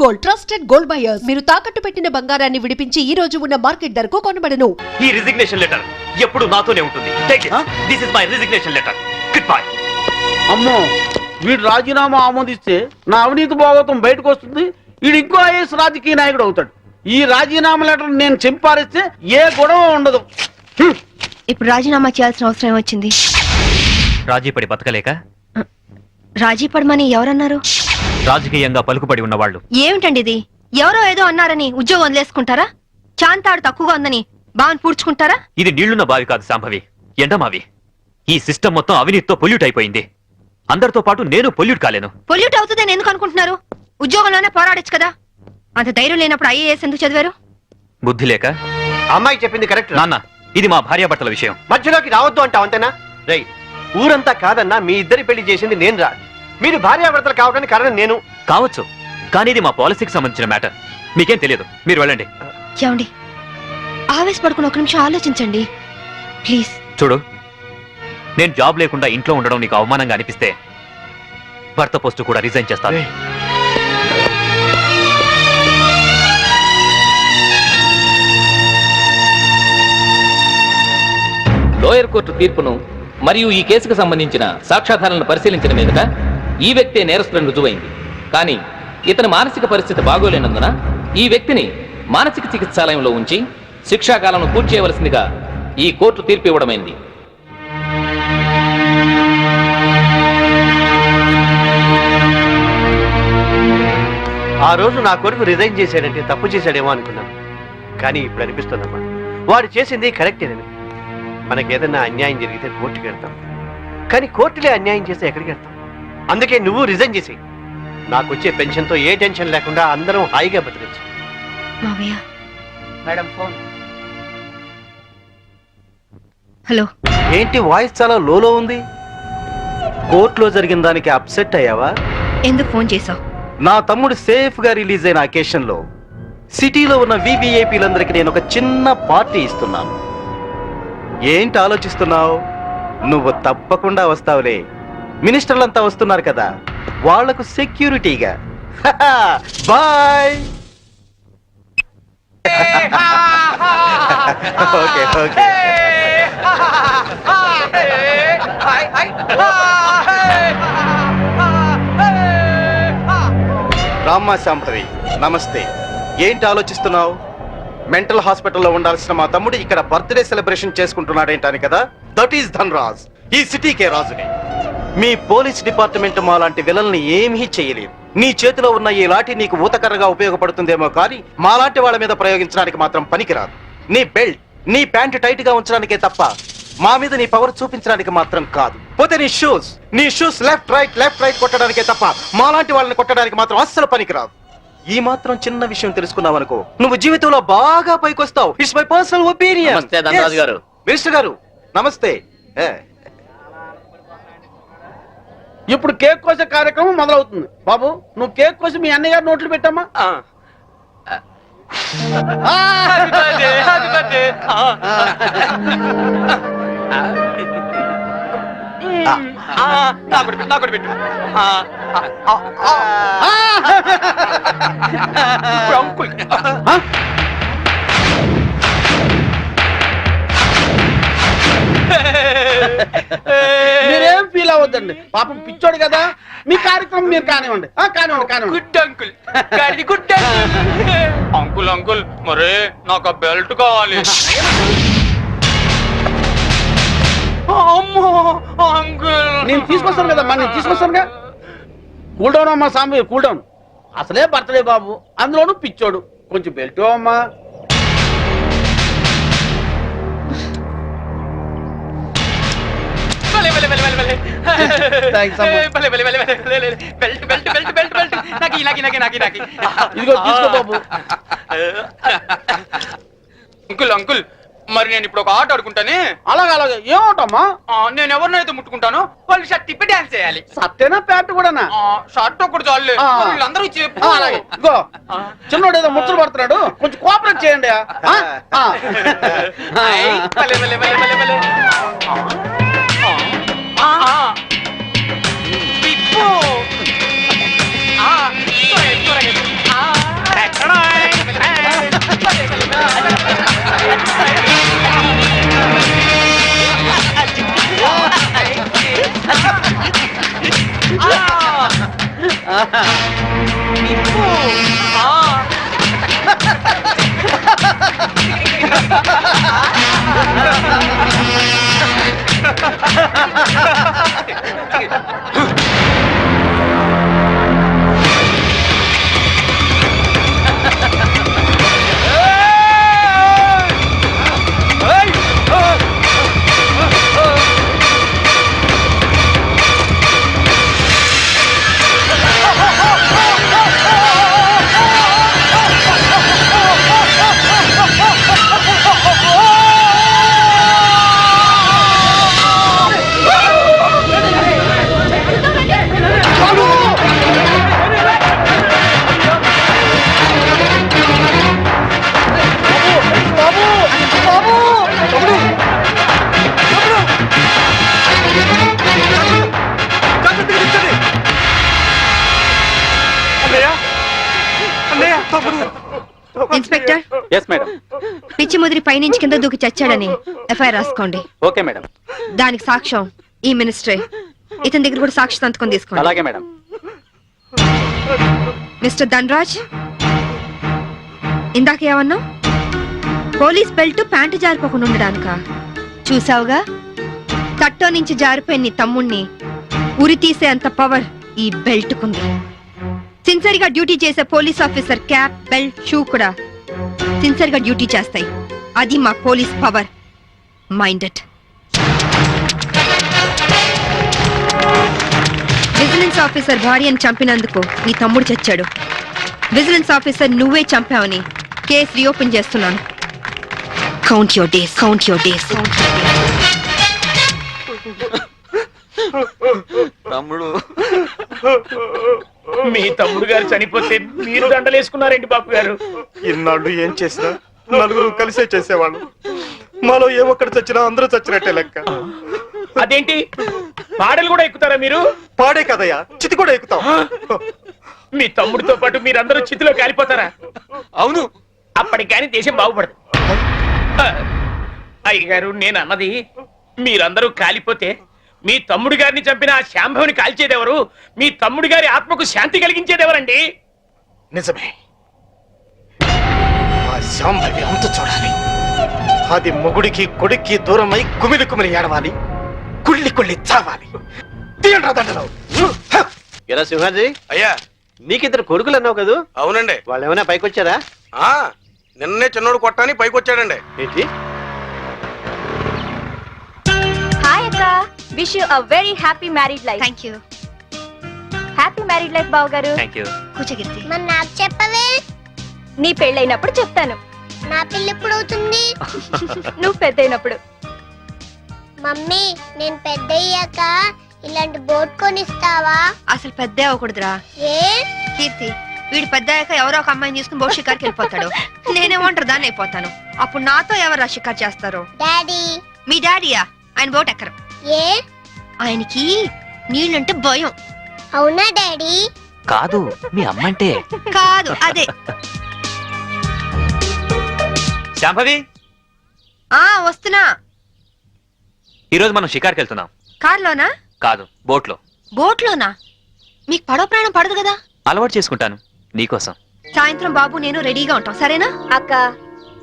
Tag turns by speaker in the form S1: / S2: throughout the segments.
S1: Gold trusted gold buyers మీరు తాకట్టు పెట్టిన బంగారాన్ని విడిపించి ఈ రోజు ఉన్న మార్కెట్ ధరకు కొనబడను.
S2: ఈ రిజిగ్నేషన్ లెటర్ ఎప్పుడు నాతోనే ఉంటుంది. Take it. This is my resignation letter. Good bye.
S3: అమ్మో, వీడు రాజీనామా ఆమోదిస్తే నా అవినీతి భాగవతం బయటకు వస్తుంది. వీడు ఇంకో ఐఎస్ రాజకీయ నాయకుడు అవుతాడు. ఈ రాజీనామా లెటర్ నేను చింపారిస్తే ఏ గొడవ ఉండదు.
S4: ఇప్పుడు రాజీనామా చేయాల్సిన అవసరం వచ్చింది.
S2: రాజీ పడి బతకలేక?
S4: రాజీ పడమని ఎవరన్నారు?
S2: రాజకీయంగా పలుకుబడి ఉన్నవాళ్ళు.
S4: ఏమిటండి ఇది? ఎవరో ఏదో అన్నారని ఉద్యోగం వదిలేసుకుంటారా? చాంతాడు తక్కువగా ఉందని బావని పూడ్చుకుంటారా?
S2: ఇది నీళ్లున్న బావి కాదు శాంభవి, ఎండమావి. ఈ సిస్టమ్ మొత్తం అవినీతితో పొల్యూట్ అయిపోయింది. అందరితో పాటు నేను పొల్యూట్ కాలేను.
S4: పొల్యూట్ అవుతుందని ఎందుకు అనుకుంటున్నారు? ఉద్యోగంలోనే పోరాడొచ్చు కదా. అంత ధైర్యం లేనప్పుడు ఐఏఎస్ ఎందుకు చదివారు?
S2: బుద్ధి లేక.
S5: అమ్మాయి చెప్పింది కరెక్ట్
S2: నాన్న, ఇది మా భార్యాభర్తల విషయం.
S5: మధ్యలోకి రావద్దు అంటావు అంతేనా? రై, ఊరంతా కాదన్నా మీ ఇద్దరి పెళ్లి చేసింది నేను రా. మీరు భార్యాభర్తలు కావడానికి కారణం నేను
S2: కావచ్చు, కానీ ఇది మా పాలసీకి సంబంధించిన మ్యాటర్. మీకేం తెలియదు, మీరు వెళ్ళండి.
S4: ఏమండి, ఆవేశపడుకుని ఒక నిమిషం ఆలోచించండి ప్లీజ్.
S2: చూడు, నేను జాబ్ లేకుండా ఇంట్లో ఉండడం నీకు అవమానంగా అనిపిస్తే భర్త పోస్టు కూడా రిజైన్ చేస్తాను.
S6: లోయర్ కోర్టు తీర్పును మరియు ఈ కేసుకు సంబంధించిన సాక్ష్యాధారాలను పరిశీలించిన మీదట ఈ వ్యక్తే నేరస్తులను రుజువైంది. కానీ ఇతని మానసిక పరిస్థితి బాగోలేనందున ఈ వ్యక్తిని మానసిక చికిత్సాలయంలో ఉంచి శిక్షాకాలను పూర్తి చేయవలసిందిగా ఈ కోర్టు తీర్పు ఇవ్వడమైంది.
S5: ఆ రోజు నా కొడుకు రిజైన్ చేశాడంటే తప్పు చేశాడేమో అనుకున్నాను. కానీ ఇప్పుడు అనిపిస్తుందమ్మా, వాడు చేసింది కరెక్టేనని. మనకేదన్నా అన్యాయం జరిగితే కోర్టుకి వెళ్తాం, కానీ కోర్టులే అన్యాయం చేస్తే ఎక్కడికి వెళ్తాం? అందుకే నువ్వు రిజైన్ చేసి నాకు వచ్చే పెన్షన్తో ఏ టెన్షన్ లేకుండా అందరం హాయిగా బతికచ్చు.
S4: మావయ్య.
S5: Madam phone.
S4: హలో.
S5: ఏంటి వాయిస్ చాలా లోలో ఉంది? కోర్టులో జరిగిన దానికి అప్సెట్ అయ్యావా?
S4: ఎందుకు ఫోన్ చేసావు?
S5: నా తమ్ముడు సేఫ్ గా రిలీజ్ అయిన అకేషన్ లో సిటీలో ఉన్న వివిఐపీలందరికీ నేను ఒక చిన్న పార్టీ ఇస్తున్నాను. ఏంటి ఆలోచిస్తున్నావు? నువ్వు తప్పకుండా వస్తావులే. మినిస్టర్లంతా వస్తున్నారు కదా, వాళ్లకు సెక్యూరిటీగా. బాయ్. Okay okay. రామ్మా శాంభవి, నమస్తే. ఏంటి ఆలోచిస్తున్నావు? మెంటల్ హాస్పిటల్లో ఉండాల్సిన మా తమ్ముడు ఇక్కడ బర్త్డే సెలబ్రేషన్ చేసుకుంటున్నాడేంటాని కదా. That is Dhanraj. ఈ సిటీకే రాజుని. మీ పోలీస్ డిపార్ట్మెంట్ మా లాంటి విలన్ని ఏమీ చేయలేదు. నీ చేతిలో ఉన్న ఈ లాఠీ నీకు ఊతకర్రగా ఉపయోగపడుతుందేమో కానీ మాలాంటి వాళ్ళ మీద ప్రయోగించడానికి మాత్రం పనికిరాదు. నీ బెల్ట్, నీ ప్యాంట్ టైట్ గా ఉంచడానికే తప్ప మా మీద నీ పవర్ చూపించడానికి మాత్రం కాదు. పోతే నీ షూస్ లెఫ్ట్ రైట్ కొట్టడానికే తప్ప మాలాంటి వాళ్ళని కొట్టడానికి మాత్రం అస్సలు పనికిరాదు. ఈ మాత్రం చిన్న విషయం తెలుసుకున్నావనుకో, నువ్వు జీవితంలో బాగా పైకొస్తావు. It's my personal opinion.
S6: నమస్తే ధనరాజు గారు.
S5: మినిస్టర్ గారు నమస్తే.
S3: ఇప్పుడు కేక్ కోసే కార్యక్రమం మొదలవుతుంది. బాబు, నువ్వు కేక్ కోసి మీ అన్నయ్య గారు నోట్లు పెట్టమ్మా. మీరేం ఫీల్ అవ్వద్దండి, పాపం పిచ్చోడు కదా. మీ కార్యక్రమం మీరు కానివ్వండి. కానివ్వండి.
S7: Good uncle. Good uncle. Uncle మరే నాకు బెల్ట్ కావాలి. అమ్మో అంకుల్,
S3: నేను తీసుకొస్తాను కదమ్మా, నేను తీసుకొస్తానుగా. కూల్ డౌన్ అమ్మా సాంబి, కూల్ డౌన్. అసలే బర్త్డే బాబు, అందులోనూ పిచ్చోడు. కొంచెం బెల్ట్ అమ్మా. ఇదిగో తీసుకో బాబు.
S7: అంకుల్ అంకుల్, మరి నేను ఇప్పుడు ఒక ఆట ఆడుకుంటానే.
S3: అలాగే ఏమవుతామా?
S7: నేను ఎవరినైతే ముట్టుకుంటాను వాళ్ళు షర్ట్ తిప్పి డాన్స్ చేయాలి.
S3: సత్తేనా ప్యాంట్ కూడానా?
S7: షర్ట్ ఒకటి చాలే, వీళ్ళందరూ చెప్పు.
S3: అలాగే. ఇగో చిన్నోడు ఏదో ముచ్చలు పడుతున్నాడు, కొంచెం కోఆపరేట్ చేయండి.
S7: తిప్పు.
S4: Inspector,
S3: yes madam.
S4: పిచ్చి ముదిరి పైనుంచి కింద దూకి చచ్చాడని ఎఫ్ఐఆర్ రాసుకోండి.
S3: Okay madam.
S4: దానికి సాక్ష్యం ఈ మినిస్ట్రీ. ఇతని దగ్గర కూడా సాక్షి సంతకం తీసుకోండి.
S3: అలాగే మేడం.
S4: మిస్టర్ ధనరాజ్, ఇందాక ఏమన్నా పోలీస్ బెల్ట్ ప్యాంటు జారిపోకుండా ఉండడానికా? చూసావుగా, తట్టో నుంచి జారిపోయిన నీ తమ్ముణ్ణి ఉరి తీసే అంత పవర్ ఈ బెల్ట్ కుంది. సిన్సియర్ గా డ్యూటీ చేసే police officer cap, belt, shoe కూడా సిన్సియర్ గా డ్యూటీ చేస్తాయి. అది మా police power. Minded. Vigilance officer భార్యను చంపినందుకు నీ తమ్ముడు చచ్చాడు. విజిలెన్స్ ఆఫీసర్ నువ్వే చంపావని కేసు రీఓపెన్ చేస్తున్నాను. Count your days, count your days.
S7: తమ్ముడు, మీ తమ్ముడు గారు చనిపోతే మీరు దండలేసుకున్నారేంటి బాబు గారు?
S5: ఇన్నాళ్ళు ఏం చేసినా నలుగురు కలిసే చేసేవాళ్ళు. మాలో ఏ ఒక్కడు చచ్చినా అందరూ చచ్చినట్టే లెక్క.
S7: అదేంటి, పాడలు కూడా ఎక్కుతారా మీరు?
S5: పాడే కదయ్యా, చితి కూడా ఎక్కుతాం.
S7: మీ తమ్ముడితో పాటు మీరందరూ చితిలో కాలిపోతారా?
S5: అవును.
S7: అప్పటికి కానీ దేశం బాగుపడదు. అయ్యగారు, నేను అన్నది మీరందరూ కాలిపోతే మీ తమ్ముడు గారిని చంపిన ఆ శాంభవిని కాల్చేదెవరు? మీ తమ్ముడి గారి ఆత్మకు శాంతి కలిగించేదెవరండి?
S5: నిజమే. ఆ శాంభవి అంత చూడాలి. అది మొగుడికి కొడుక్కి దూరమై కుమిలి కుమిలి ఏడవాలి, కుళ్ళి కుళ్ళి చావాలి. తీయండి దండలు.
S8: ఎలా సింహాజీ
S9: అయ్యా,
S8: నీకిద్దరు కొడుకులు అన్నావు కదా?
S9: అవునండి.
S8: వాళ్ళు ఏమైనా పైకి వచ్చారా?
S9: నిన్నే చిన్నోడు కొట్టాని పైకి వచ్చాడండి.
S8: ఏంటి?
S4: హాయ్ అక్క, wish you a very happy married life. Thank you. Happy married life బావ గారు.
S2: Thank you.
S4: కూర్చోగిర్తి.
S10: మరి నాకు చెప్పవే?
S4: నీ పెళ్ళైనప్పుడు చెప్తాను.
S10: నా పెళ్ళి ఎప్పుడు అవుతుంది?
S4: నువ్వు పెద్దయినప్పుడు.
S10: మమ్మీ, నేను పెద్ద అయ్యాక ఇలాంటి బోట్ కొనిస్తావా?
S4: అసలు పెద్ద అవ్వకూడదురా.
S10: ఏ?
S4: కీర్తి, వీడు పెద్ద అయ్యాక ఎవరో ఒక అమ్మాయిని తీసుకుని బోట్ షికార్కి వెళ్ళిపోతాడు. నేనేమంటారు దాన్ని అయిపోతాను. అప్పుడు నాతో ఎవరు షికార్ చేస్తారు?
S10: డాడీ.
S4: మీ డాడీయా? ఆయన బోట్ ఎక్కరు.
S10: ఏ?
S4: ఆయనకి నీళ్ళంటే భయం.
S10: అవునా డాడీ?
S2: కాదు, మీ అమ్మంటే.
S4: కాదు, అదే.
S2: శాంభవి,
S4: వస్తున్నా.
S2: ఈరోజు మనం షికార్కి వెళ్తున్నాం.
S4: కార్లోనా?
S2: కాదు, బోట్లో.
S4: బోట్లోనా? మీకు పడవ ప్రాణం పడదు కదా?
S2: అలవాటు చేసుకుంటాను నీకోసం.
S4: సాయంత్రం బాబు నేను రెడీగా ఉంటాం, సరేనా?
S11: అక్క,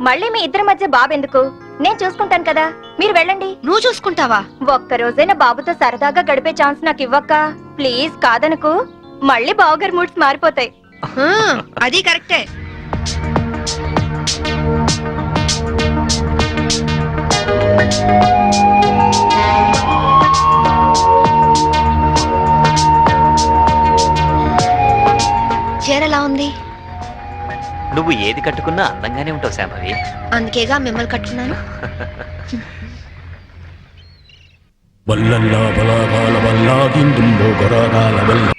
S11: మళ్ళీ మీ ఇద్దరి మధ్య బాబెందుకు? నేను చూసుకుంటాను కదా, మీరు వెళ్ళండి.
S4: నువ్వు చూసుకుంటావా?
S11: ఒక్క రోజైనా బాబుతో సరదాగా గడిపే ఛాన్స్ నాకు ఇవ్వక్క ప్లీజ్. కాదనుకు, మళ్ళీ బావగారి మూడ్స్ మారిపోతాయి.
S4: అది కరెక్టే. చీరలా ఉంది?
S2: నువ్వు ఏది కట్టుకున్నా అందంగానే ఉంటావు శాంభవి.
S4: అందుకేగా మిమ్మల్ని కట్టుకున్నాను.
S12: వల్లల్లా బలాగాల వల్లాగిందుందో గొరగాల వల్ల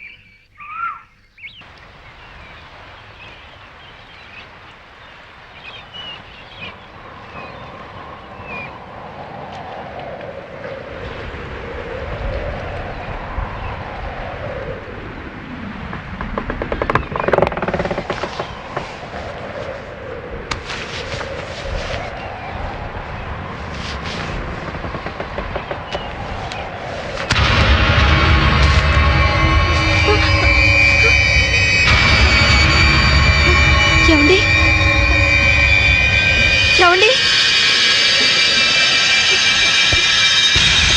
S4: ఏమండి ఏమండి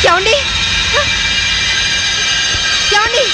S4: ఏమండి ఏమండి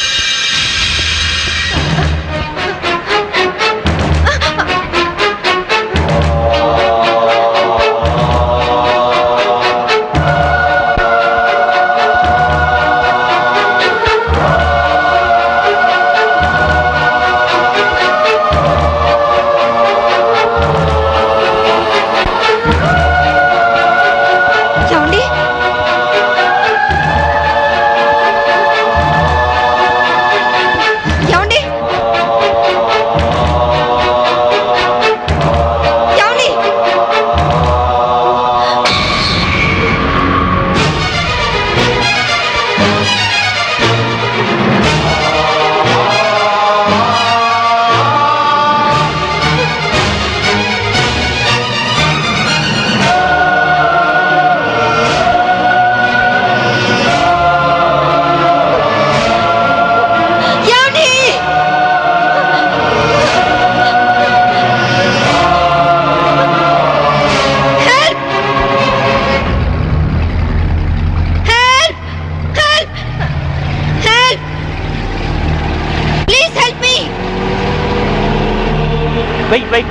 S2: Wait, wait.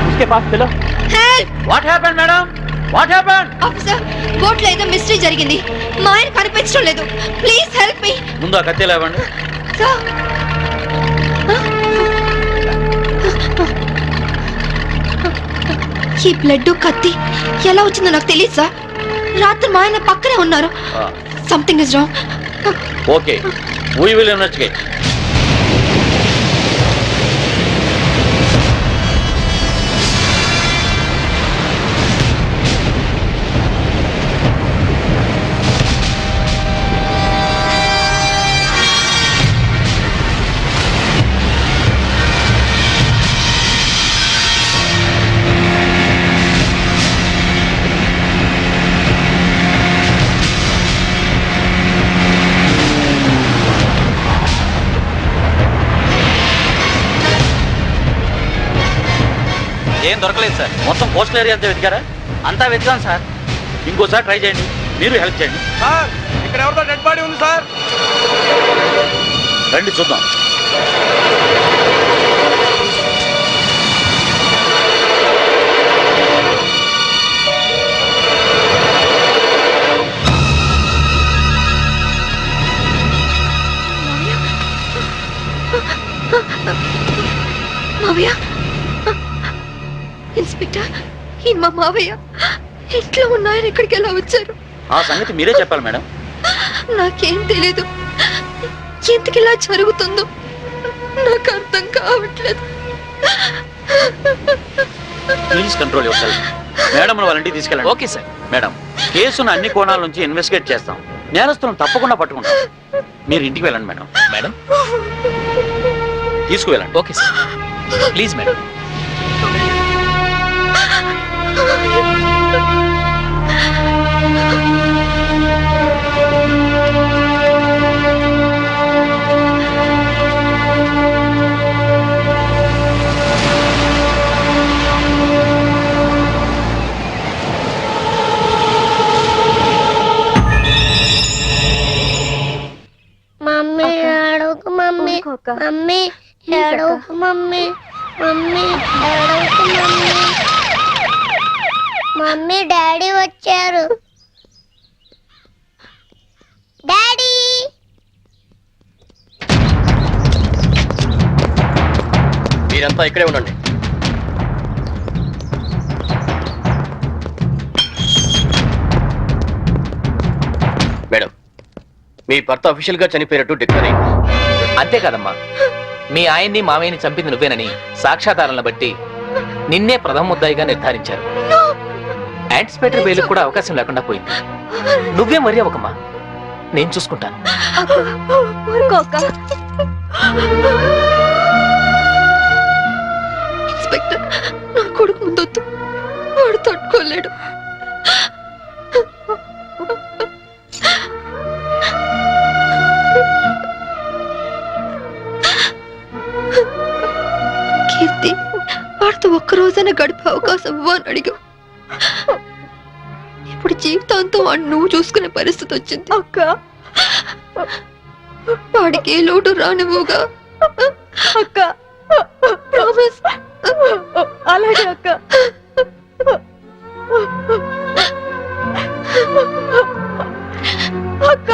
S2: उसके पास चलो.
S4: Help!
S3: What happen madam? What happen?
S4: Officer, బోట్లో ఏదో మిస్టరీ జరిగింది. మా ఆయన కనిపించడం లేదు. Please help me.
S3: ముందు ఆ కత్తి లేవండి.
S4: సార్, ఈ బ్లడ్ కత్తి ఎలా వచ్చిందో నాకు తెలియదు సార్. రాత్రి మా ఆయన పక్కనే ఉన్నారు. Something is wrong.
S3: Okay, we will investigate.
S2: ఏం దొరకలేదు సార్. మొత్తం కోస్టల్ ఏరియా అంతా వెతికారా? అంతా వెతికాం సార్. ఇంకోసారి ట్రై చేయండి, మీరు హెల్ప్ చేయండి.
S9: సార్, ఇక్కడ ఎవరితో డెడ్ బాడీ ఉంది సార్.
S2: రండి చూద్దాం.
S4: మావయ్య, ఇన్స్పెక్టర్, ఈయన మా మావయ్య. ఇంట్లో ఉన్నాయని ఇక్కడికి ఎలా వచ్చారు?
S2: ఆ సంగతి మీరే చెప్పాలి మేడం.
S4: నాకేం తెలీదు. ఎందుకు ఇలా జరుగుతుందో నాకు అర్థం కావట్లేదు.
S2: Please control your self. Madam వాళ్ళ ఇంటికి తీసుకెళ్ళండి.
S6: Okay sir.
S2: మేడం, కేసును అన్ని కోణాల నుంచి ఇన్వెస్టిగేట్ చేస్తాం. నేరస్తులను తప్పకుండా పట్టుకుంటాం. మీరు ఇంటికి వెళ్ళండి మేడం.
S6: మేడం,
S2: తీసుకువెళ్ళండి.
S6: Okay sir. Please madam.
S10: Mummy ఏడవకు మమ్మీ. మమ్మీ ఏడవకు మమ్మీ. మమ్మీ ఏడవకు మమ్మీ. మమ్మీ డాడీ వచ్చారు. డాడీ,
S8: మీరంతా ఇక్కడే ఉండండి. మేడం, మీ భర్త అఫీషియల్ గా చనిపోయినట్టు డిక్లేర్ అయింది.
S6: అంతే కదమ్మా, మీ ఆయన్ని మామయ్యని చంపింది నువ్వేనని సాక్ష్యాధారాలను బట్టి నిన్నే ప్రథమ ముద్దాయిగా నిర్ధారించారు. యాంటిసిపేటరీ బెయిల్ కూడా అవకాశం లేకుండా పోయింది. నువ్వే మరీ అవకమ్మా, నేను చూసుకుంటాను.
S4: ఇన్స్పెక్టర్, నా కొడుకు ముందొద్దు, వాడు తట్టుకోలేడు. కీర్తి, వాడితో ఒక్కరోజైనా గడిపే అవకాశం ఇవ్వు అని అడిగావు. ఇప్పుడు జీవితాంతం వాడిని నువ్వు చూసుకునే పరిస్థితి వచ్చింది. అక్క, వాడికి ఏ లోటు రానివ్వుగా అక్క. ప్రామిస్. అలాగే అక్క. అక్క,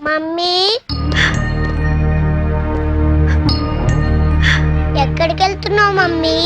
S10: మమ్మీ ఎక్కడికి వెళ్తున్నావు మమ్మీ?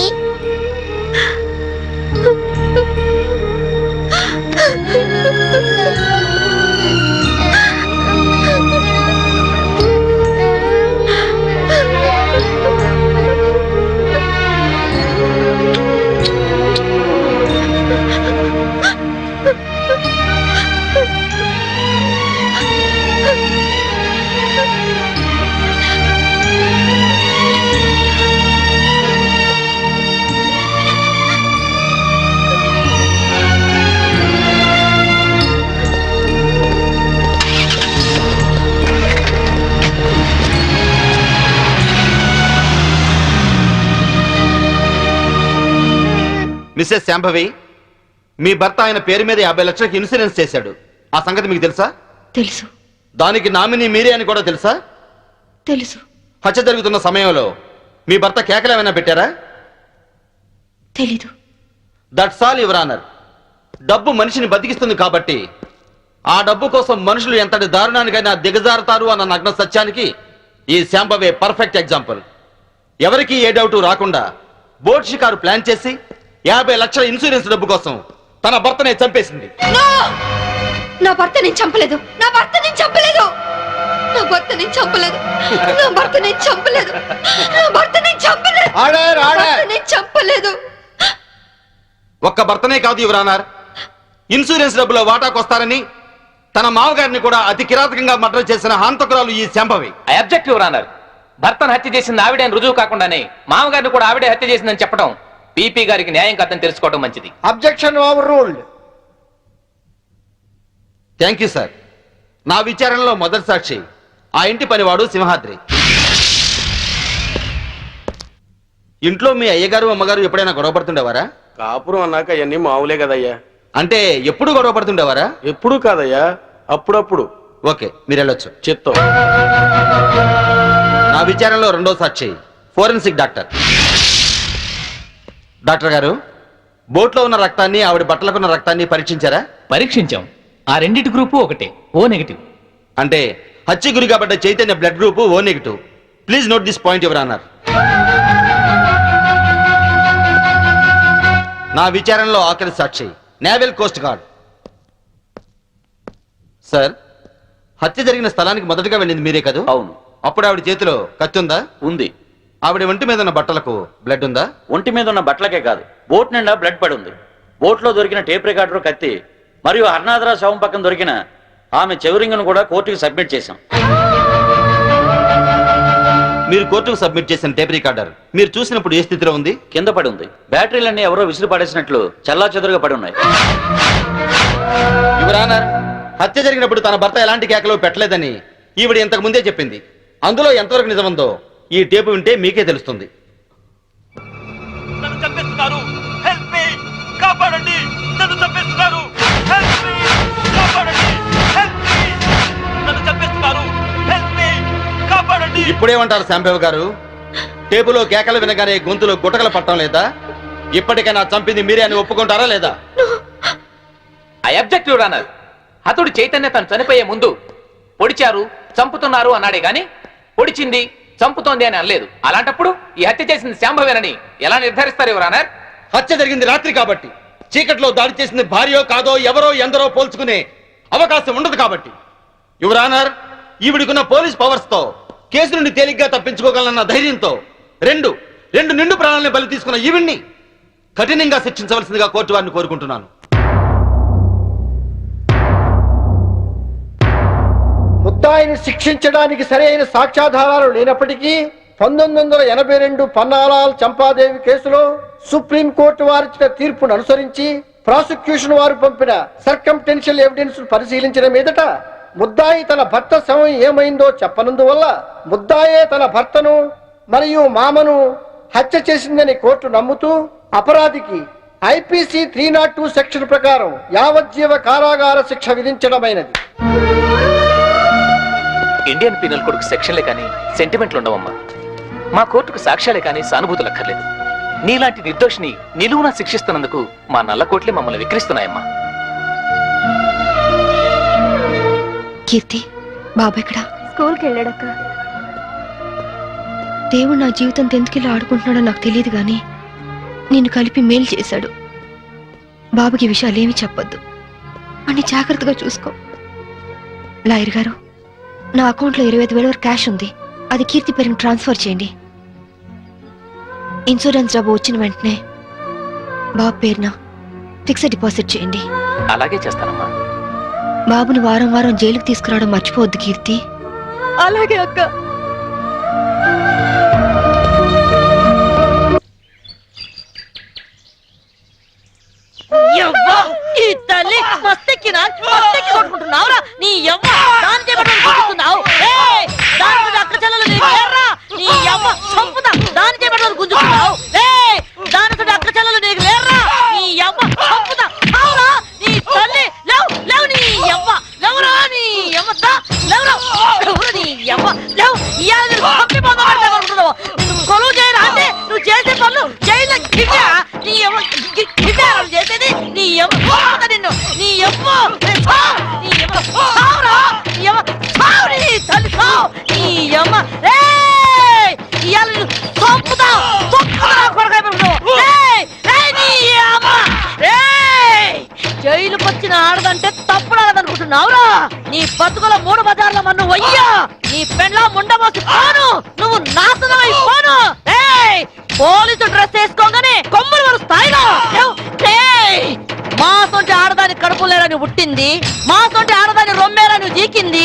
S5: మిస్సెస్ శాంభవి, మీ భర్త ఆయన పేరు మీద 50 లక్షలకు ఇన్సూరెన్స్ చేశాడు. ఆ సంగతి మీకు తెలుసా?
S4: తెలుసు.
S5: దానికి నామినీ మీరే అని కూడా తెలుసా?
S4: తెలుసు.
S5: హత్య జరుగుతున్న సమయంలో మీ భర్త కేకలు ఏమైనా పెట్టారా?
S4: తెలీదు.
S5: That's all your honour. డబ్బు మనిషిని బతికిస్తుంది కాబట్టి ఆ డబ్బు కోసం మనుషులు ఎంతటి దారుణానికైనా దిగజారుతారు అన్న నగ్న సత్యానికి ఈ శాంభవే పర్ఫెక్ట్ ఎగ్జాంపుల్. ఎవరికి ఏ డౌట్ రాకుండా బోట్ షికారు ప్లాన్ చేసి 50 లక్షల ఇన్సూరెన్స్ డబ్బు కోసం తన భర్తనే చంపేసింది.
S4: నా భర్త నేను చంపలేదు. నా భర్త నేను చంపలేదు. నా భర్త నేను చంపలేదు. నా భర్త నేను చంపలేదు. నా భర్త నేను చంపలేదు. నేను చంపలేదు.
S5: ఒక్క భర్తనే కాదు యువర్ ఆనర్, ఇన్సూరెన్స్ డబ్బులో వాటాకొస్తారని తన మామగారిని కూడా అతి కిరాతకంగా మర్డర్ చేసిన హంతకురాలు ఈ Shambhavi.
S6: I object your honour. భర్తను హత్య చేసింది ఆవిడే అని రుజువు కాకుండానే మామగారిని కూడా ఆవిడే హత్య చేసిందని చెప్పడం పీపీ గారికి న్యాయం కాదని తెలుసుకోవడం మంచిది.
S3: Objection over ruled.
S5: Thank you sir. నా విచారణలో మొదటి సాక్షి ఆ ఇంటి పనివాడు సింహాద్రి. ఇంట్లో మీ అయ్యగారు అమ్మగారు ఎప్పుడైనా గొడవ పడుతుండేవారా?
S9: కాపురం అన్నాక అవన్నీ మామూలే కదయ్యా.
S5: అంటే ఎప్పుడు గొడవ పడుతుండేవారా?
S9: ఎప్పుడు కాదయ్యా, అప్పుడప్పుడు.
S5: ఓకే, మీరు వెళ్ళొచ్చు.
S9: చిత్తం.
S5: నా విచారణలో రెండో సాక్షి ఫోరెన్సిక్ డాక్టర్. డాక్టర్ గారు, బోట్లో ఉన్న రక్తాన్ని ఆవిడ బట్టలకున్న రక్తాన్ని పరీక్షించారా?
S6: పరీక్షించాం. ఆ రెండింటి గ్రూపు ఒకటే, ఓ నెగిటివ్.
S5: అంటే హత్య గురి కాబట్ట Chaitanya blood group O negative. Please note this point your honour. నా విచారణలో ఆఖరి సాక్షి నేవల్ కోస్ట్ గార్డ్. సార్, హత్య జరిగిన స్థలానికి మొదటగా వెళ్ళింది మీరే కదా?
S8: అవును.
S5: అప్పుడు ఆవిడ చేతిలో కత్తి ఉందా?
S8: ఉంది.
S5: ఆవిడ ఒంటి మీద ఉన్న బట్టలకు బ్లడ్ ఉందా?
S8: ఒంటి మీద ఉన్న బట్టలకే కాదు, బోట్ నిండా బ్లడ్ పడి ఉంది. బోట్లో దొరికిన టేప్ రికార్డర్, కత్తి మరియు హర్నాథరా శవం పక్కన దొరికిన ఆమె చెవురింగ్ను కూడా కోర్టుకు సబ్మిట్ చేశాం.
S5: మీరు కోర్టుకు సబ్మిట్ చేసిన టేప్ రికార్డర్ మీరు చూసినప్పుడు ఏ స్థితిలో ఉంది?
S8: కింద పడి ఉంది. బ్యాటరీలన్నీ ఎవరో విసిరి పడేసినట్లు చల్లా చెదురుగా పడి ఉన్నాయి.
S5: యువర్ ఆనర్, హత్య జరిగినప్పుడు తన భర్త ఎలాంటి కేకలు పెట్టలేదని ఈవిడ ఇంతకు ముందే చెప్పింది. అందులో ఎంతవరకు నిజముందో ఈ టేపు వింటే మీకే తెలుస్తుంది. ఇప్పుడేమంటారు శాంభవి గారు? టేపులో కేకలు వినగానే గొంతులో గుటకలు పట్టడం లేదా? ఇప్పటికైనా చంపింది మీరే అని ఒప్పుకుంటారా లేదా?
S6: I object your honour. హతుడు చైతన్య తను చనిపోయే ముందు పొడిచారు, చంపుతున్నారు అన్నాడే గాని పొడిచింది, చంపుతోంది అని అనలేదు. అలాంటప్పుడు ఈ హత్య చేసింది శాంభవేనని ఎలా నిర్ధారిస్తారు యువర్ ఆనర్?
S5: హత్య జరిగింది రాత్రి కాబట్టి, చీకట్లో దాడి చేసింది భార్యో కాదో ఎవరో ఎందరో పోల్చుకునే అవకాశం ఉండదు కాబట్టి. యువర్ ఆనర్, ఈవిడికున్న పోలీస్ పవర్స్ తో కేసు నుండి తేలిగ్గా తప్పించుకోగలన్న ధైర్యంతో రెండు నిండు ప్రాణాలను బలి తీసుకున్న ఈవిడ్ని కఠినంగా శిక్షించవలసిందిగా కోర్టు వారిని కోరుకుంటున్నాను.
S13: ముద్దాయిని శిక్షించడానికి సరైన సాక్ష్యాధారాలు లేనప్పటికీ 1982 పన్నాలాల్ చంపాదేవి కేసులో సుప్రీంకోర్టు వారిచ్చిన తీర్పును అనుసరించి ప్రాసిక్యూషన్ వారు పంపిన సర్కంటెన్షియల్ ఎవిడెన్స్ పరిశీలించిన మీదట ముద్దాయి తన భర్త శవం ఏమైందో చెప్పనందువల్ల ముద్దాయే తన భర్తను మరియు మామను హత్య చేసిందని కోర్టు నమ్ముతూ అపరాధికి ఐపీసీ 302 సెక్షన్ ప్రకారం యావజ్జీవ కారాగార శిక్ష విధించడమైనది.
S6: ఇండియన్ పీనల్ కోడ్కు సెక్షన్లే కానీ సెంటిమెంట్లు ఉండవమ్మా. మా కోర్టుకు సాక్ష్యాలే కానీ సానుభూతులు అక్కర్లేదు. నీలాంటి నిర్దోషిని నిలువునా శిక్షిస్తున్నందుకు మా నల్ల కోట్లే మమ్మల్ని విక్రిస్తున్నాయమ్మా.
S4: కీర్తి, బాబు ఎక్కడా?
S11: స్కూల్కి వెళ్ళాడక్క.
S4: దేవుడు నా జీవితం ఎందుకిలా ఆడుకుంటున్నాడో నాకు తెలియదు గాని నిన్ను కలిపి మేలు చేశాడు. బాబుకి విషయాలేమి చెప్పొద్దు, అని జాగ్రత్తగా చూసుకో. లాయర్ గారు, నా అకౌంట్లో 25,000 వరకు క్యాష్ ఉంది. అది కీర్తి పేరుని ట్రాన్స్ఫర్ చేయండి. ఇన్సూరెన్స్ డబ్బు వచ్చిన వెంటనే బాబు పేరున ఫిక్స్డ్ డిపాజిట్ చేయండి.
S6: అలాగే చేస్తానమ్మా.
S4: బాబుని వారం వారం జైలుకి తీసుకురావడం మర్చిపోవద్దు కీర్తి.
S11: అలాగే అక్క.
S14: ఈ తల్లి మస్తెక్కినా మస్తెక్కి కొట్టుకుంటున్నావురా నీ యవ్వ. దాని చేపట్టని గుంజుతున్నావు. దాని అక్క చెల్లెలు నీకు లేరా? నీ యవ్వ చంపుతా. దాని చేపట్టని గుంజుతున్నావు. దాని అక్క చెల్లెలు నీకు లేరా? నీ యవ్వ చంపుతా. అవురా నీ తల్లి లేవు లేవు నీ యవ్వ లేవురా నీ యవ్వ లేవురా లేవురా నీ యవ్వ లేవు. ఇవాళ చంపిపోతావు. కొలువు చేయరా అంటే నువ్వు చేసే పనులు జైల్లో గిడ్డా. నీ యవ్వ గిడ్డా చేసేది నీ యవ్వ నిన్ను నీ యవ్వ నీ యవ్వ సావురా నీ యవ్వ సావు నీ తల్లి సావు నీ యవ్వ. ఇవాళ నేను తొక్కుతా తొక్కుతా కొడకాయ నీ యవ్వ. జైలుకి వచ్చిన ఆడదంటే తప్పుడాలనుకుంటున్నావురా? నీ బతుకుల 3 బజార్ల మన్ను వయ్యా. నీ పెండ్లా ముండమోసి పోను. నువ్వు నాశనం అయిపోను. పోలీసు డ్రెస్ వేసుకోగానే కొమ్ములు వరు స్థాయిలో మా సొంటి ఆడదాని కడుపులేరని పుట్టింది. మా సొంటి ఆడదాని రొమ్మేరని జీకింది.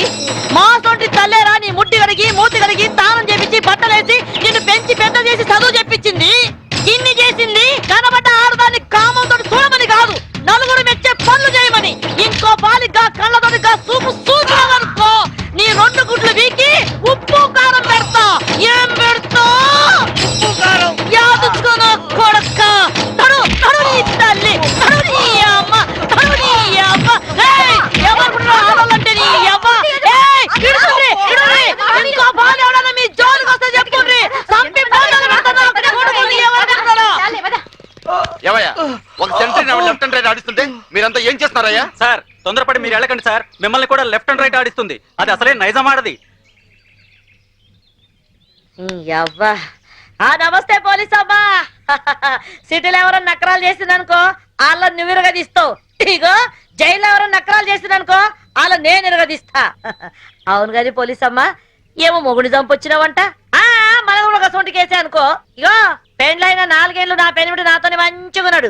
S14: మా సొంటి తల్లేరా నీ ముట్టి కడిగి మూతి కడిగి తానం చేపించి బట్టలేసి నిన్ను పెంచి పెద్ద చేసి చదువు చెప్పించింది. ఇన్ని చేసింది కనబడ్డ ఆడదాన్ని కామంతో చూడమని కాదు, నలుగురు మెచ్చే పనులు చేయమని. ఇంకో బాలిగా కళ్ళతోటిగా చూపు చూసుకో నీ 2 గుడ్లు వీకి ఉప్పు కారం పెడతా. ఏం పెడతా? ఉప్పు కారం యాదుచ్చుకోను కొడక్క. తడు తడు నీ తల్లి తడు నీ అమ్మ తడు నీ అమ్మ. ఎవరు ఆడాలంటే నీ అమ్మ. ఇంకో బాలు ఎవడన్నా మీ జోలికి వస్తే చెప్పుండ్రి. సంపి
S5: ఒక సెంటరీ లెఫ్ట్ అండ్ రైట్ ఆడిస్తుంటే మీరంతా ఏం చేస్తున్నారయ్యా?
S8: సార్ తొందరపడి మీరు వెళ్ళకండి సార్. మిమ్మల్ని కూడా లెఫ్ట్ అండ్ రైట్ ఆడిస్తుంది. అది అసలే నైజం ఆడది.
S14: యవ్వా. నమస్తే పోలీస్ అమ్మా. సిటీలో ఎవరైనా నకరాలు చేసిందనుకో వాళ్ళ నువ్వు ఇరగదీస్తావు. ఇగో జైల్లో ఎవరైనా నకరాలు చేసిందనుకో వాళ్ళ నేను ఇరగదీస్తా. అవును కానీ పోలీస్ అమ్మా, ఏమో మొగుడు చంపొచ్చినావంట. మనం కూడా ఒక సొంటి కేసే అనుకో. ఇగో పెండ్లైన 4 ఏళ్ళు నా పెనిమిటి నాతోనే మంచిగున్నాడు.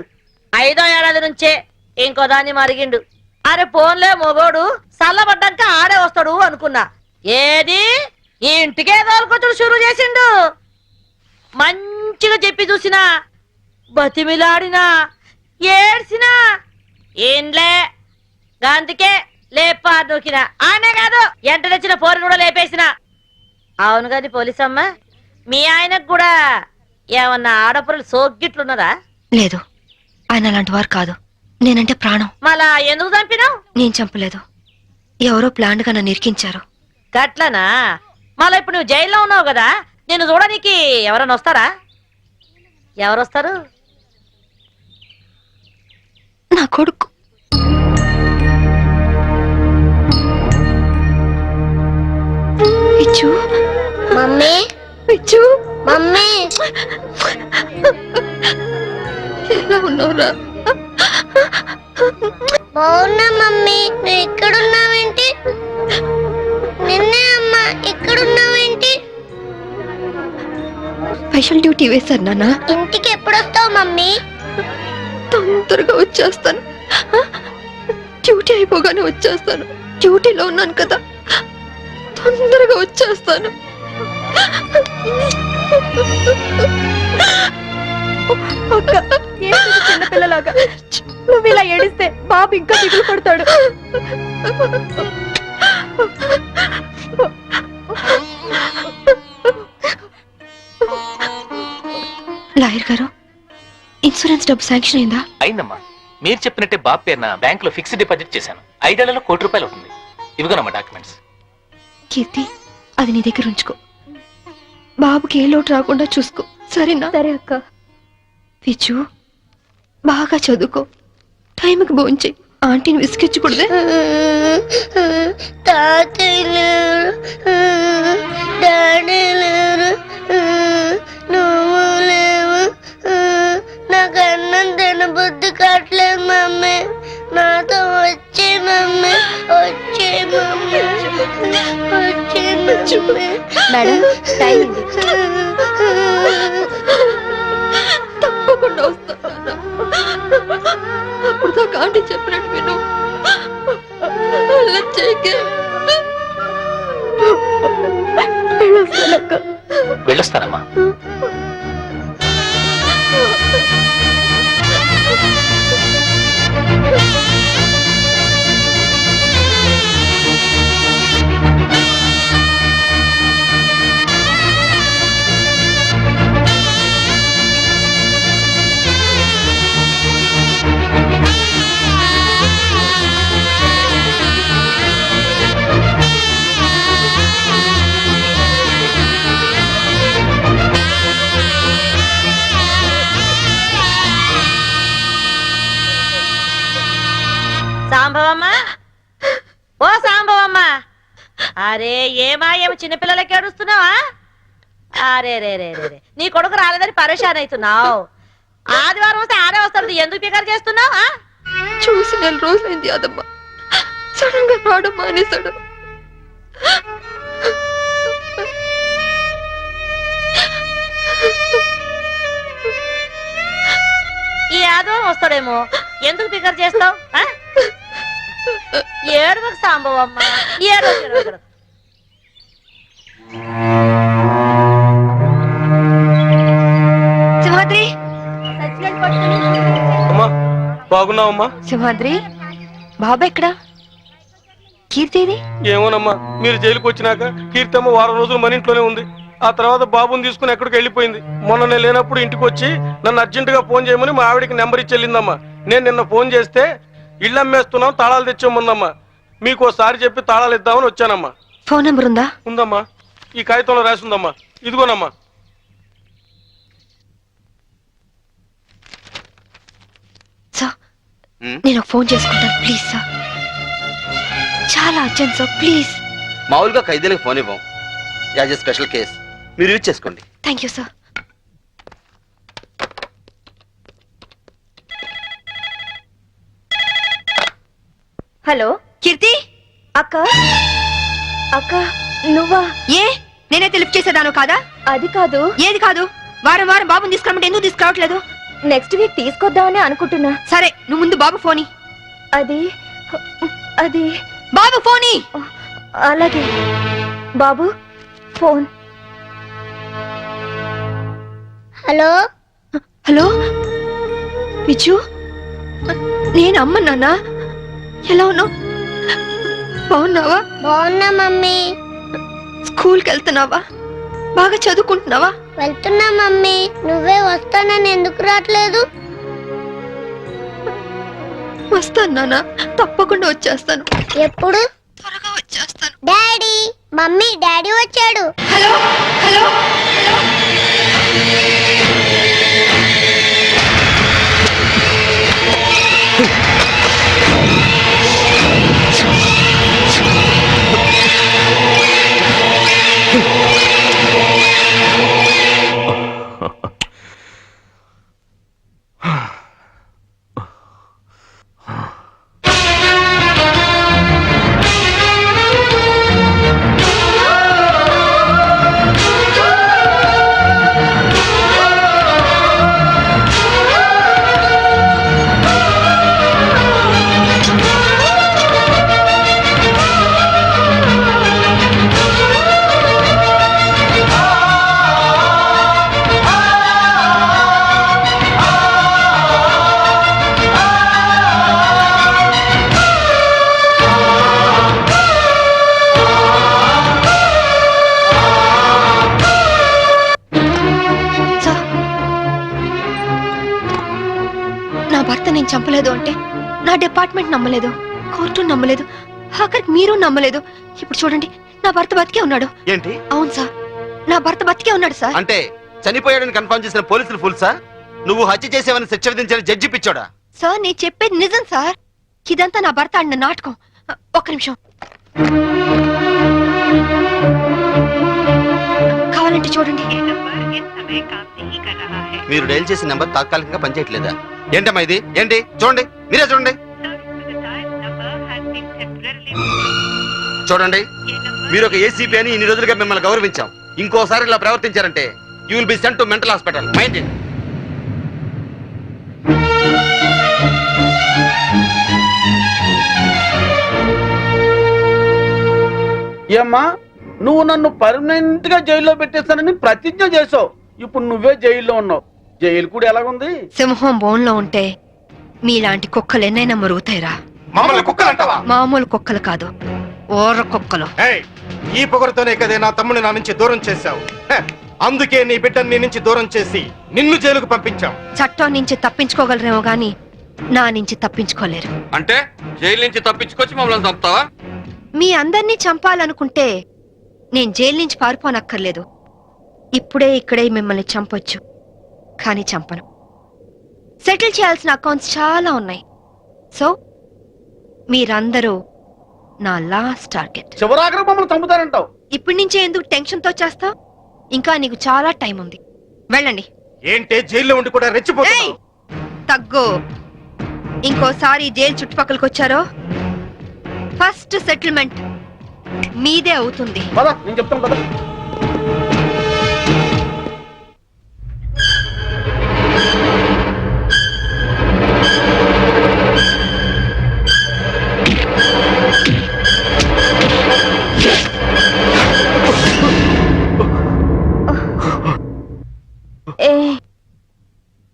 S14: 5వ ఏడాది నుంచే ఇంకో దాన్ని మరిగిండు. అరే పోన్లే మొగోడు చల్లబడ్డాక ఆడే వస్తాడు అనుకున్నా. ఏది ఈ ఇంటికే తోలుకొచ్చుడు షురు చేసిండు. మంచిగా చెప్పి చూసినా, బతిమిలాడినా, ఏడ్చినా ఏంలే అందుకే లేపా నూకినా. ఆనే కాదు ఎంట తెచ్చిన పోరిని కూడా లేపేసిన. అవును కాదు పోలీసమ్మ, మీ ఆయనకు కూడా ఏమన్నా ఆడపురలు సోగ్గిట్లున్నదా?
S4: లేదు, ఆయన అలాంటి వారు కాదు. నేనంటే ప్రాణం.
S14: మళ్ళా ఎందుకు చంపినావు?
S4: నేను చంపలేదు, ఎవరో ప్లాన్ గా నన్ను ఇరికించారు.
S14: గట్లనా? మళ్ళా ఇప్పుడు నువ్వు జైల్లో ఉన్నావు కదా, నేను చూడడానికి ఎవరన్నా వస్తారా? ఎవరొస్తారు?
S4: నా కొడుకు. పిచ్చు
S10: మమ్మీ,
S4: పిచ్చు
S10: మమ్మీ
S4: ఎలా ఉన్నావురా?
S10: బాగున్నా మమ్మీ. నువ్వు ఇక్కడున్నావేంటి? నిన్నే అమ్మా, ఇక్కడున్నావేంటి?
S4: స్పెషల్ డ్యూటీ వేశారు నాన్న.
S10: ఇంటికి ఎప్పుడు వస్తావు మమ్మీ?
S4: తొందరగా వచ్చేస్తాను. డ్యూటీ అయిపోగానే వచ్చేస్తాను. డ్యూటీలో ఉన్నాను కదా, తొందరగా వచ్చేస్తాను.
S11: అక్క ఏంటి చిన్నపిల్లలాగా నువ్వు ఇలా ఏడిస్తే బాబు ఇంకా దిగులు పడతాడు.
S4: లాయర్ గారు, ఇన్సూరెన్స్ డబ్బు శాంక్షన్ అయిందా?
S6: అయిందమ్మా. మీరు చెప్పినట్టే బాబు పేరున బ్యాంక్ లో ఫిక్స్డ్ డిపాజిట్ చేశాను. 5 ఏళ్లలో ₹1,00,00,000 అవుతుంది. ఇవిగోనమ్మా డాక్యుమెంట్స్.
S4: కీర్తి, అది నీ దగ్గర ఉంచుకో. బాబుకి ఏ లోటు రాకుండా చూసుకో, సరేనా?
S11: సరే అక్క.
S4: విజు, బాగా చదువుకో, టైంకి భోంచేయి. ఆంటీని విసిగించకూడదే.
S10: తాతయ్య లేరు, డాడీ లేరు, నువ్వు లేవు, నాకు అన్నం తినబుద్ధి కావట్లేదు మమ్మీ. నాతో వచ్చే మమ్మీ, వచ్చే మమ్మీ, వచ్చే మమ్మీ.
S11: మేడం, టైం అయింది.
S4: తప్పకుండా వస్తాను. అప్పుడు దాకా ఆంటీ చెప్పినట్టు విను. అలా చేయకే.
S6: వెళ్ళొస్తానమ్మా.
S14: సాంబవమ్మ, ఓ సాంబవమ్మ, అరే ఏమా చిన్నపిల్లలకి ఏడుస్తున్నావా? అరే రే రే రే, నీ కొడుకు రాలేదని పరేషాన్ అవుతున్నావు. ఆదివారం వస్తే ఆడే వస్తాడు, ఎందుకు పికర్ చేస్తున్నావు?
S4: చూసి 4 రోజులైంది అదమ్మ. సడన్ గా రావడం మానేశాడు.
S14: ఈ ఆదివారం వస్తాడేమో, ఎందుకు పికర్ చేస్తావు? ఏడవకు సాంబవమ్మ, ఏడవకు.
S4: సింహాద్రి,
S9: బాగున్నావమ్మా?
S4: సింహాద్రి, బాబా ఎక్కడా? కీర్తిది?
S9: ఏమోనమ్మా, మీరు జైలుకి వచ్చినాక కీర్తమ్మ వారం రోజులు మన ఇంట్లోనే ఉంది. ఆ తర్వాత బాబుని తీసుకుని ఎక్కడికి వెళ్ళిపోయింది. మొన్న నేను లేనప్పుడు ఇంటికి వచ్చి నన్ను అర్జెంటుగా ఫోన్ చేయమని మా ఆవిడికి నెంబర్ ఇచ్చి వెళ్ళిందమ్మా. నేను నిన్న ఫోన్ చేస్తే ఇల్లు అమ్మేస్తున్నాం, తాళాలు తెచ్చేముందమ్మా. మీకు ఒకసారి చెప్పి తాళాలు ఇద్దామని వచ్చానమ్మా.
S4: ఫోన్ నెంబర్ ఉందా?
S9: ఉందమ్మా, ఈ కాగితంలో రాసి ఉందమ్మా. ఇదిగోనమ్మా.
S4: సార్, నేను ఒక ఫోన్ చేసుకుంటాను ప్లీజ్ సార్. చాలా అర్జెంట్ సార్, ప్లీజ్.
S5: మామూలుగా ఖైదీలకు ఫోన్ ఇవ్వం, యాజ్ ఎ స్పెషల్ కేస్ మీరు యూజ్ చేసుకోండి.
S4: Thank you sir.
S11: హలో
S4: కీర్తి,
S11: అక్క. అక్క నువ్వా?
S4: ఏ నేనైతే లిఫ్ట్ చేసేదాను కాదా?
S11: అది కాదు.
S4: ఏది కాదు? వారం వారం బాబుని తీసుకురామంటే ఎందుకు తీసుకురావట్లేదు?
S11: నెక్స్ట్ వీక్ తీసుకొద్దామని అనుకుంటున్నా.
S4: సరే, నువ్వు ముందు బాబు ఫోని.
S11: అది అది
S4: బాబు ఫోని.
S11: అలాగే. బాబు ఫోన్.
S10: హలో
S4: హలో విజు, నేను అమ్మ. నాన్న ఎలా ఉన్నావు? బాగున్నావా?
S10: బాగున్నా మమ్మీ.
S4: స్కూల్కి వెళ్తున్నావా? బాగా చదువుకుంటున్నావా?
S10: వెళ్తున్నా మమ్మీ. నువ్వే వస్తానని ఎందుకు రావట్లేదు?
S4: వస్తాను నాన్న, తప్పకుండా వచ్చేస్తాను.
S10: ఎప్పుడు?
S4: త్వరగా వచ్చేస్తాను.
S10: డాడీ, మమ్మీ, డాడీ వచ్చాడు.
S4: Hello hello. నేను చంపలేదు అంటే నా డిపార్ట్మెంట్ నమ్మలేదు, కోర్టు నమ్మలేదు, ఆఖరికి మీరు నమ్మలేదు. ఇప్పుడు చూడండి, నా భర్త బతికే ఉన్నాడు.
S5: ఏంటి?
S4: అవును సార్, నా భర్త బతికే ఉన్నాడు సార్.
S5: అంటే చనిపోయాడని కన్ఫర్మ్ చేసిన పోలీసులు ఫుల్సా? నువ్వు హత్య చేసేవని శిక్ష విధించిన జడ్జి పిచ్చోడా?
S4: సార్ నేను చెప్పేది నిజం సార్. ఇదంతా నా భర్త ఆడిన నాటకం. ఒక్క నిమిషం, కావాలంటే చూడండి.
S5: మీరు డైల్ చేసిన నెంబర్ తాత్కాలికంగా పనిచేయట్లేదా? ఏంటమ్మా ఇది? ఏంటి? చూడండి, మీరే చూడండి. చూడండి, మీరు ఒక ఏసీపీ అని ఇన్ని రోజులుగా మిమ్మల్ని గౌరవించాం. ఇంకోసారి ఇలా ప్రవర్తించారంటే you will be sent to mental hospital. Mind it.
S3: ఏమ్మా, నువ్వు నన్ను పర్మనెంట్ గా జైల్లో పెట్టేస్తానని ప్రతిజ్ఞ చేసావు. ఇప్పుడు నువ్వే జైల్లో ఉన్నావు. జైలు కూడా ఎలాగుంది?
S4: సింహం బోన్లో ఉంటే మీలాంటి కుక్కలు ఎన్నైనా మరుగుతాయిరా. మామూలు కుక్కలు కాదు, ఓర్ర కుక్కలు.
S5: ఈ పొగరుతోనే కదే నా తమ్ముని నా నుంచి దూరం చేశావు. అందుకే నీ బిడ్డని నీ నుంచి దూరం చేసి నిన్ను జైలుకు పంపించాం.
S4: చట్టం నుంచి తప్పించుకోగలరేమో గాని నా నుంచి తప్పించుకోలేరు.
S9: అంటే జైలు నుంచి తప్పించుకొచ్చి మమ్మల్ని చంపుతావా?
S4: మీ అందరినీ చంపాలనుకుంటే నేను జైలు నుంచి పారిపోనక్కర్లేదు. ఇప్పుడే ఇక్కడే మిమ్మల్ని చంపొచ్చు, కానీ చంపను. సెటిల్ చేయాల్సిన అకౌంట్స్ చాలా ఉన్నాయి. సో మీరందరూ నా లాస్ట్ టార్గెట్.
S3: చివరాఖరి మమ్మల్ని చంపుతారంటావు?
S4: ఇప్పటి నుంచే ఎందుకు టెన్షన్ తో చేస్తావు? ఇంకా నీకు చాలా టైం ఉంది, వెళ్ళండి.
S5: ఏంటే జైల్లో ఉండి కూడా రెచ్చిపోతున్నావు?
S4: తగ్గు. ఇంకోసారి జైలు చుట్టుపక్కలకి వచ్చారో ఫస్ట్ సెటిల్మెంట్ మీదే అవుతుంది.
S3: నేను చెప్తాను కదా.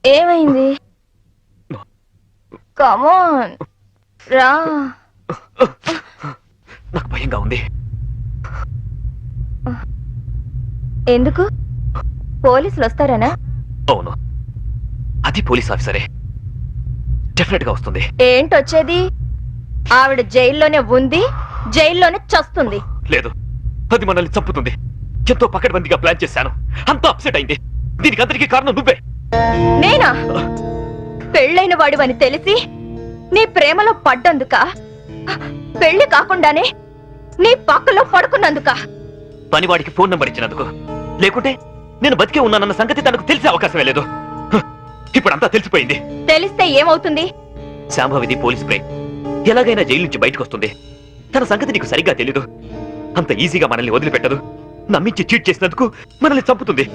S11: ఏమైంది? కమాన్ రా.
S2: నాకు భయంగా ఉంది.
S11: ఎందుకు? పోలీసులు వస్తారనా?
S2: అవును, అది పోలీస్ ఆఫీసరే. డెఫినెట్ గా వస్తుంది.
S11: ఏంటొచ్చేది? ఆవిడ జైల్లోనే ఉంది, జైల్లోనే చస్తుంది.
S2: లేదు, అది మనల్ని చంపుతుంది. ఎంతో పకడ్బందీగా ప్లాన్ చేశాను, అంతా అప్సెట్ అయింది. దీనికి అందరికీ కారణం నువ్వే.
S11: నేనా? పెళ్ళైన వాడివని తెలిసి నీ ప్రేమలో పడ్డందుక? పెళ్లి కాకుండానే నీ పక్కలో పడుకున్నందుక?
S2: పనివాడికి ఫోన్ నంబర్ ఇచ్చినందుకు. లేకుంటే నేను బతికే ఉన్నానన్న సంగతి తనకు తెలిసే అవకాశమే లేదు. ఇప్పుడంతా తెలిసిపోయింది.
S11: తెలిస్తే ఏమవుతుంది?
S2: శాంభవిది పోలీస్ బ్రేక్. ఎలాగైనా జైలు నుంచి బయటకు వస్తుంది. తన సంగతి నీకు సరిగ్గా తెలీదు. అంత ఈజీగా మనల్ని వదిలిపెట్టదు. నమ్మించి చీట్ చేసినందుకు మనల్ని చంపుతుంది.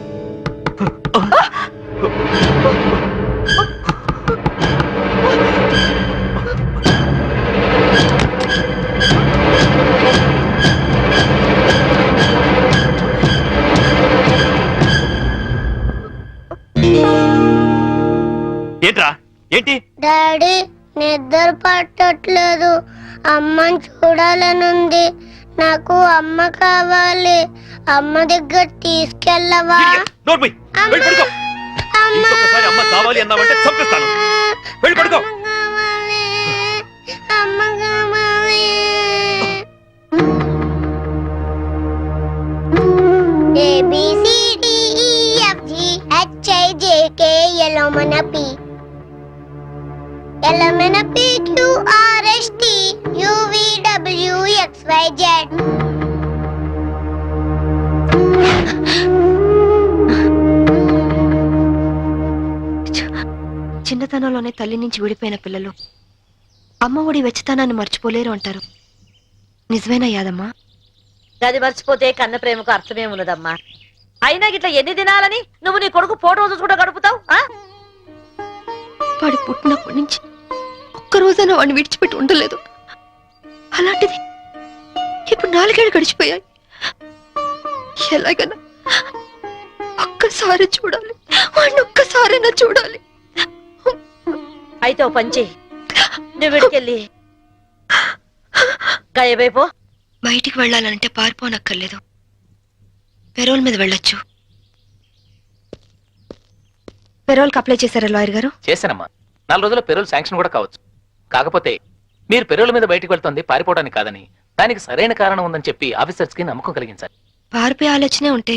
S2: ఏంట్రా? ఏంటి?
S10: డాడీ, నిద్ర పట్టట్లేదు. అమ్మని చూడాలనుంది. నాకు అమ్మ కావాలి. అమ్మ దగ్గర తీసుకెళ్ళవా?
S2: ఇంకొకసారి అమ్మ కావాలి అన్నావంటే చంపేస్తాను. వెళ్ళి పడుకో.
S10: అమ్మ కావాలి. ABCDEFG HIJK LMNP QRST UVWXYZ.
S4: చిన్నతనంలోనే తల్లి నుంచి విడిపోయిన పిల్లలు అమ్మ ఒడి వెచ్చతనాన్ని మర్చిపోలేరు అంటారు. నిజమేనా యాదమ్మా?
S14: గది మర్చిపోతే కన్న ప్రేమకు అర్థమే ఉన్నదమ్మా. అయినా గిట్లా ఎన్ని దినాలని నువ్వు నీ కొడుకు ఫోటో రోజు కూడా గడుపుతావు?
S4: వాడి పుట్టినప్పటి నుంచి ఒక్కరోజైనా వాడిని విడిచిపెట్టి ఉండలేదు. అలాంటిది ఇప్పుడు 4 ఏళ్ళు గడిచిపోయాయి. ఎలాగైనా ఒక్కసారి చూడాలి, వాడిని ఒక్కసారైనా చూడాలి.
S14: అయితే ఓ పంచి, నువ్వు విడికెళ్ళి గాయబైపో.
S4: బయటికి వెళ్ళాలంటే పారిపోనక్కర్లేదు, పెరోల్ మీద వెళ్ళొచ్చు. పెరోల్కి అప్లై చేశారా లాయర్ గారు?
S6: చేశానమ్మా. 4 రోజుల పెరోల్ శాంక్షన్ కూడా కావచ్చు. కాకపోతే మీరు పెరోల్ మీద బయటకు వెళ్తుంది పారిపోవడానికి కాదని, దానికి సరైన కారణం ఉందని చెప్పి ఆఫీసర్స్ కి నమ్మకం కలిగించాలి.
S4: పారిపోయే ఆలోచనే ఉంటే